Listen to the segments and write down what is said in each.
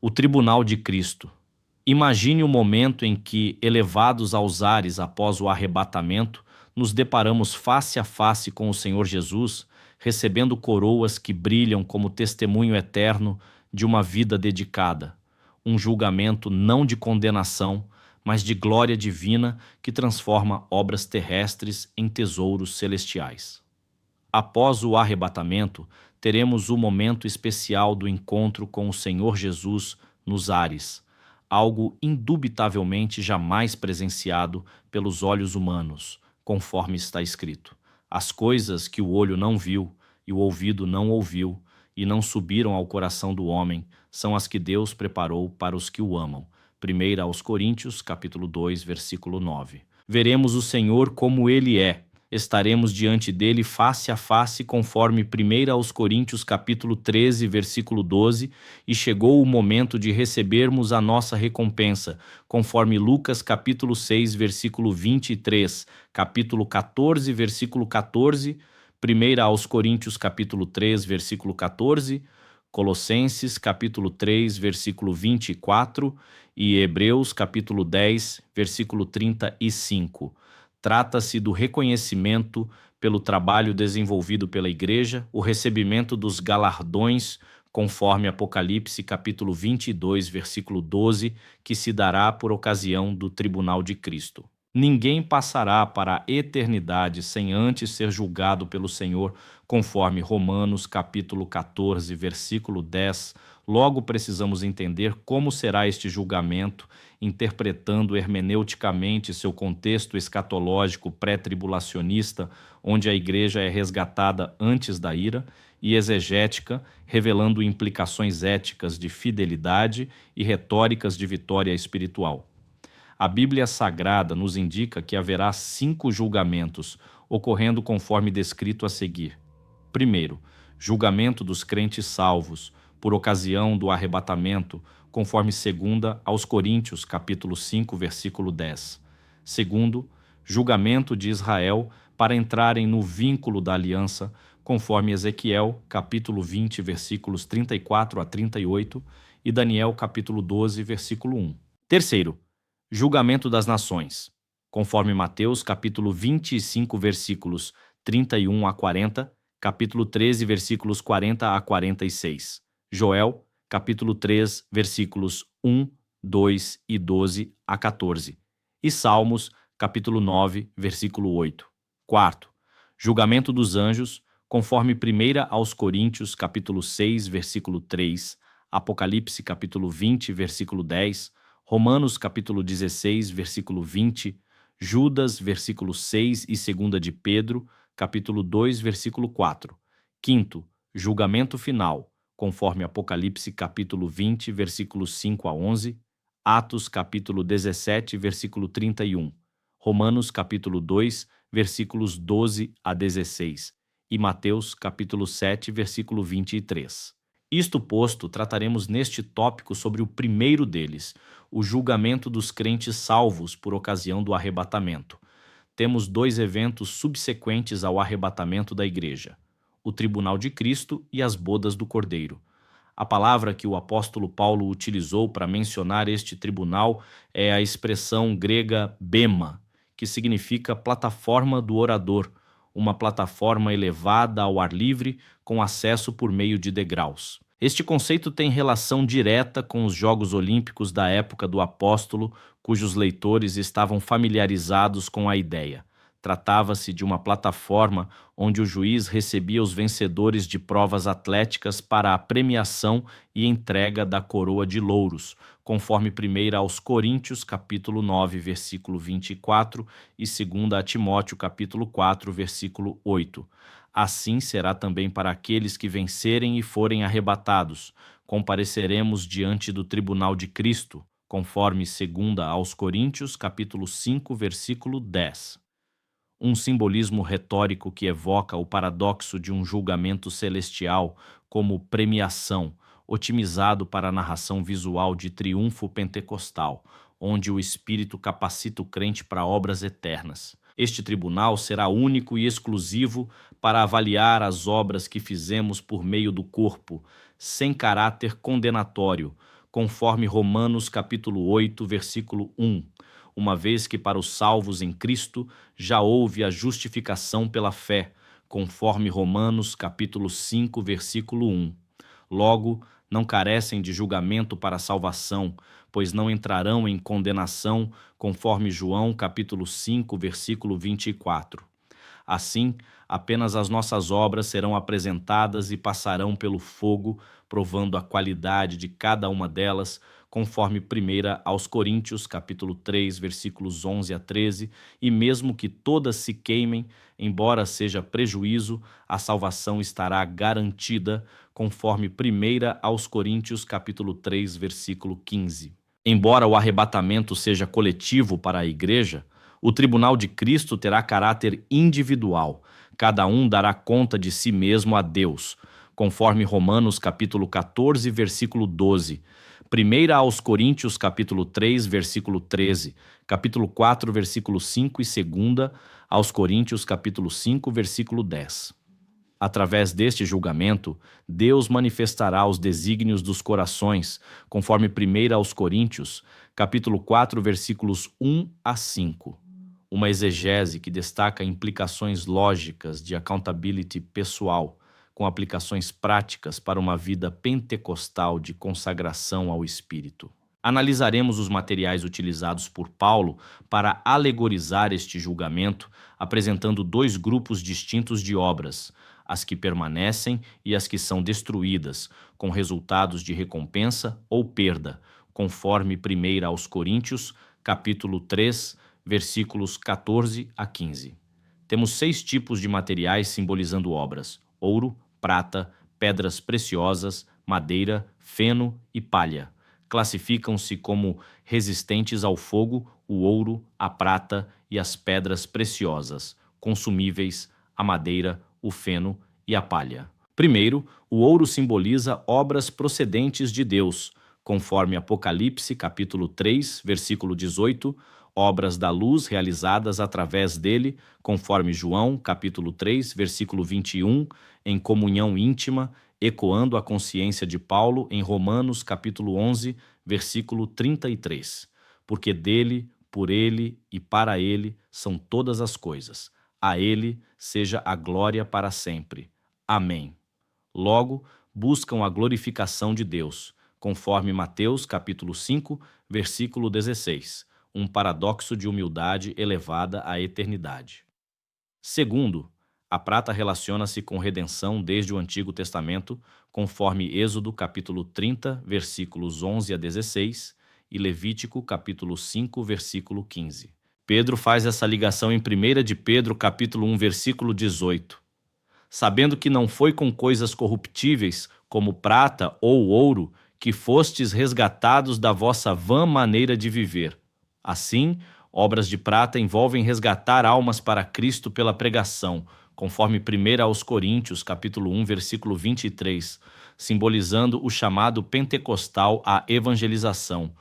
O tribunal de Cristo. Imagine o momento em que, elevados aos ares após o arrebatamento, nos deparamos face a face com o Senhor Jesus, recebendo coroas que brilham como testemunho eterno de uma vida dedicada. Um julgamento não de condenação, mas de glória divina que transforma obras terrestres em tesouros celestiais. Após o arrebatamento, teremos o momento especial do encontro com o Senhor Jesus nos ares, algo indubitavelmente jamais presenciado pelos olhos humanos, conforme está escrito. As coisas que o olho não viu e o ouvido não ouviu e não subiram ao coração do homem são as que Deus preparou para os que o amam. 1 aos Coríntios, capítulo 2, versículo 9. Veremos o Senhor como Ele é. Estaremos diante dele face a face, conforme 1 aos Coríntios capítulo 13, versículo 12, e chegou o momento de recebermos a nossa recompensa, conforme Lucas capítulo 6, versículo 23, capítulo 14, versículo 14, 1 aos Coríntios capítulo 3, versículo 14, Colossenses capítulo 3, versículo 24 e Hebreus capítulo 10, versículo 35. Trata-se do reconhecimento pelo trabalho desenvolvido pela Igreja, o recebimento dos galardões, conforme Apocalipse capítulo 22, versículo 12, que se dará por ocasião do tribunal de Cristo. Ninguém passará para a eternidade sem antes ser julgado pelo Senhor, conforme Romanos capítulo 14, versículo 10. Logo precisamos entender como será este julgamento, interpretando hermeneuticamente seu contexto escatológico pré-tribulacionista, onde a igreja é resgatada antes da ira, e exegética, revelando implicações éticas de fidelidade e retóricas de vitória espiritual. A Bíblia Sagrada nos indica que haverá 5 julgamentos, ocorrendo conforme descrito a seguir. Primeiro, julgamento dos crentes salvos, por ocasião do arrebatamento, conforme 2 aos Coríntios, capítulo 5, versículo 10. Segundo, julgamento de Israel para entrarem no vínculo da aliança, conforme Ezequiel, capítulo 20, versículos 34 a 38 e Daniel, capítulo 12, versículo 1. Terceiro, julgamento das nações, conforme Mateus, capítulo 25, versículos 31 a 40, capítulo 13, versículos 40 a 46. Joel, capítulo 3, versículos 1, 2 e 12 a 14. E Salmos, capítulo 9, versículo 8. Quarto, julgamento dos anjos, conforme 1 aos Coríntios, capítulo 6, versículo 3, Apocalipse, capítulo 20, versículo 10, Romanos, capítulo 16, versículo 20, Judas, versículo 6 e 2 de Pedro, capítulo 2, versículo 4. Quinto, julgamento final, conforme Apocalipse capítulo 20, versículos 5 a 11, Atos capítulo 17, versículo 31, Romanos capítulo 2, versículos 12 a 16 e Mateus capítulo 7, versículo 23. Isto posto, trataremos neste tópico sobre o primeiro deles, o julgamento dos crentes salvos por ocasião do arrebatamento. Temos 2 eventos subsequentes ao arrebatamento da igreja: o tribunal de Cristo e as bodas do Cordeiro. A palavra que o apóstolo Paulo utilizou para mencionar este tribunal é a expressão grega bema, que significa plataforma do orador, uma plataforma elevada ao ar livre com acesso por meio de degraus. Este conceito tem relação direta com os Jogos Olímpicos da época do apóstolo, cujos leitores estavam familiarizados com a ideia. Tratava-se de uma plataforma onde o juiz recebia os vencedores de provas atléticas para a premiação e entrega da coroa de louros, conforme 1 aos Coríntios, capítulo 9, versículo 24 e 2 a Timóteo, capítulo 4, versículo 8. Assim será também para aqueles que vencerem e forem arrebatados. Compareceremos diante do tribunal de Cristo, conforme 2 aos Coríntios, capítulo 5, versículo 10. Um simbolismo retórico que evoca o paradoxo de um julgamento celestial como premiação, otimizado para a narração visual de triunfo pentecostal, onde o Espírito capacita o crente para obras eternas. Este tribunal será único e exclusivo para avaliar as obras que fizemos por meio do corpo, sem caráter condenatório, conforme Romanos capítulo 8, versículo 1, uma vez que para os salvos em Cristo já houve a justificação pela fé, conforme Romanos capítulo 5, versículo 1. Logo, não carecem de julgamento para a salvação, pois não entrarão em condenação, conforme João capítulo 5, versículo 24. Assim, apenas as nossas obras serão apresentadas e passarão pelo fogo, provando a qualidade de cada uma delas, conforme 1 aos Coríntios, capítulo 3, versículos 11 a 13, e mesmo que todas se queimem, embora seja prejuízo, a salvação estará garantida, conforme 1 aos Coríntios, capítulo 3, versículo 15. Embora o arrebatamento seja coletivo para a igreja, o tribunal de Cristo terá caráter individual. Cada um dará conta de si mesmo a Deus, conforme Romanos capítulo 14, versículo 12. 1 aos Coríntios capítulo 3, versículo 13, capítulo 4, versículo 5 e 2 aos Coríntios capítulo 5, versículo 10. Através deste julgamento, Deus manifestará os desígnios dos corações, conforme 1 aos Coríntios, capítulo 4, versículos 1 a 5. Uma exegese que destaca implicações lógicas de accountability pessoal, com aplicações práticas para uma vida pentecostal de consagração ao Espírito. Analisaremos os materiais utilizados por Paulo para alegorizar este julgamento, apresentando dois grupos distintos de obras, as que permanecem e as que são destruídas, com resultados de recompensa ou perda, conforme 1 aos Coríntios, capítulo 3, versículos 14 a 15. Temos 6 tipos de materiais simbolizando obras: ouro, prata, pedras preciosas, madeira, feno e palha. Classificam-se como resistentes ao fogo o ouro, a prata e as pedras preciosas, consumíveis, a madeira, o feno e a palha. Primeiro, o ouro simboliza obras procedentes de Deus, conforme Apocalipse capítulo 3, versículo 18, obras da luz realizadas através dele, conforme João capítulo 3, versículo 21, em comunhão íntima, ecoando a consciência de Paulo em Romanos capítulo 11, versículo 33. Porque dele, por ele e para ele são todas as coisas. A ele seja a glória para sempre. Amém. Logo, buscam a glorificação de Deus, conforme Mateus capítulo 5, versículo 16, um paradoxo de humildade elevada à eternidade. Segundo, a prata relaciona-se com redenção desde o Antigo Testamento, conforme Êxodo capítulo 30, versículos 11 a 16 e Levítico capítulo 5, versículo 15. Pedro faz essa ligação em 1 de Pedro capítulo 1, versículo 18. Sabendo que não foi com coisas corruptíveis, como prata ou ouro, que fostes resgatados da vossa vã maneira de viver. Assim, obras de prata envolvem resgatar almas para Cristo pela pregação, conforme 1 aos Coríntios, capítulo 1, versículo 23, simbolizando o chamado pentecostal à evangelização.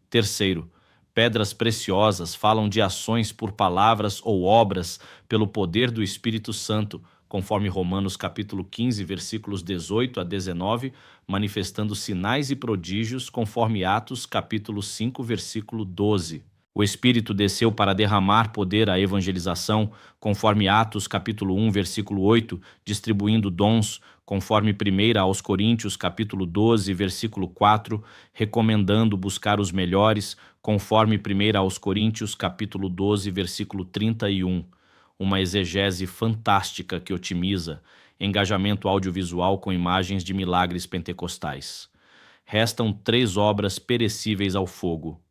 Terceiro, pedras preciosas falam de ações por palavras ou obras pelo poder do Espírito Santo, conforme Romanos capítulo 15, versículos 18 a 19, manifestando sinais e prodígios, conforme Atos capítulo 5, versículo 12. O Espírito desceu para derramar poder à evangelização, conforme Atos capítulo 1, versículo 8, distribuindo dons, conforme 1 aos Coríntios capítulo 12, versículo 4, recomendando buscar os melhores, conforme 1 aos Coríntios capítulo 12, versículo 31. Uma exegese fantástica que otimiza, engajamento audiovisual com imagens de milagres pentecostais. Restam 3 obras perecíveis ao fogo.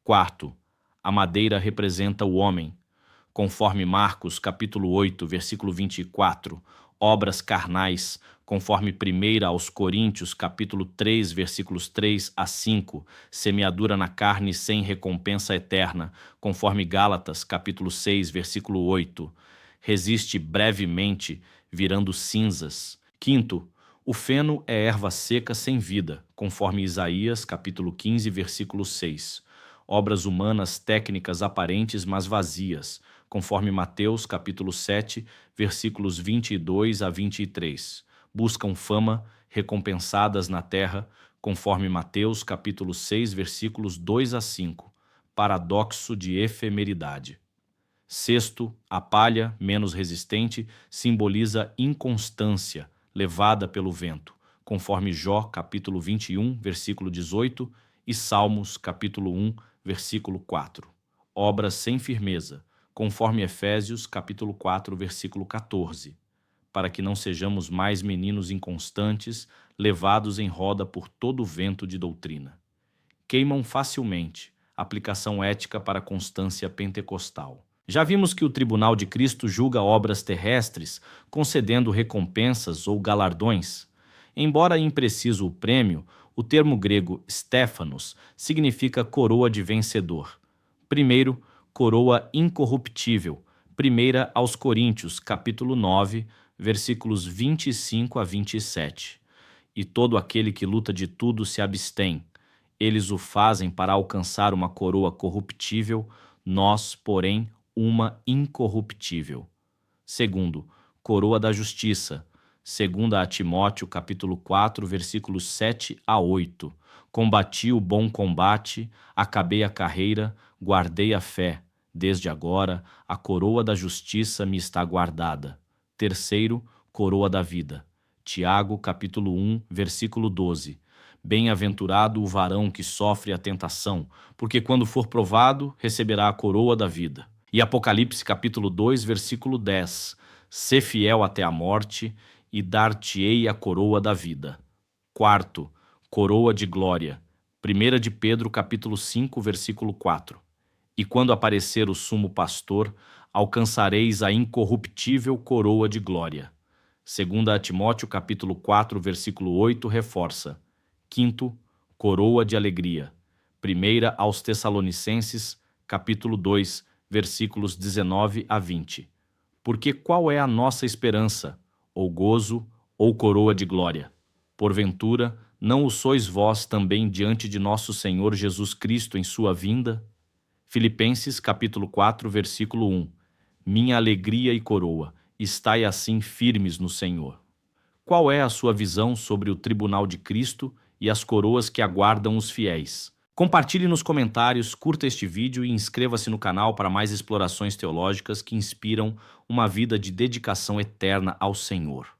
Quarto, a madeira representa o homem, conforme Marcos capítulo 8, versículo 24, obras carnais, conforme 1 aos Coríntios capítulo 3, versículos 3 a 5, semeadura na carne sem recompensa eterna, conforme Gálatas capítulo 6, versículo 8, resiste brevemente, virando cinzas. Quinto, o feno é erva seca sem vida, conforme Isaías capítulo 15, versículo 6. Obras humanas técnicas aparentes, mas vazias, conforme Mateus capítulo 7, versículos 22 a 23. Buscam fama, recompensadas na terra, conforme Mateus capítulo 6, versículos 2 a 5, paradoxo de efemeridade. Sexto, a palha, menos resistente, simboliza inconstância, levada pelo vento, conforme Jó capítulo 21, versículo 18 e Salmos capítulo 1, versículo 4. Obras sem firmeza, conforme Efésios capítulo 4, versículo 14, para que não sejamos mais meninos inconstantes, levados em roda por todo o vento de doutrina. Queimam facilmente, aplicação ética para a constância pentecostal. Já vimos que o tribunal de Cristo julga obras terrestres, concedendo recompensas ou galardões. Embora impreciso o prêmio, o termo grego stéphanos significa coroa de vencedor. Primeiro, coroa incorruptível. 1 aos Coríntios, capítulo 9, versículos 25 a 27. E todo aquele que luta de tudo se abstém. Eles o fazem para alcançar uma coroa corruptível, nós, porém, uma incorruptível. Segundo, coroa da justiça. 2 Timóteo, capítulo 4, versículos 7 a 8. Combati o bom combate, acabei a carreira, guardei a fé. Desde agora, a coroa da justiça me está guardada. Terceiro, coroa da vida. Tiago, capítulo 1, versículo 12. Bem-aventurado o varão que sofre a tentação, porque quando for provado, receberá a coroa da vida. E Apocalipse, capítulo 2, versículo 10. Sê fiel até a morte, e dar-te-ei a coroa da vida. Quarto, coroa de glória. 1 de Pedro, capítulo 5, versículo 4. E quando aparecer o sumo pastor, alcançareis a incorruptível coroa de glória. 2 Timóteo, capítulo 4, versículo 8, reforça. Quinto, coroa de alegria. 1 aos Tessalonicenses, capítulo 2, versículos 19 a 20. Porque qual é a nossa esperança, ou gozo, ou coroa de glória? Porventura, não o sois vós também diante de nosso Senhor Jesus Cristo em sua vinda? Filipenses capítulo 4, versículo 1. Minha alegria e coroa, estai assim firmes no Senhor. Qual é a sua visão sobre o tribunal de Cristo e as coroas que aguardam os fiéis? Compartilhe nos comentários, curta este vídeo e inscreva-se no canal para mais explorações teológicas que inspiram uma vida de dedicação eterna ao Senhor.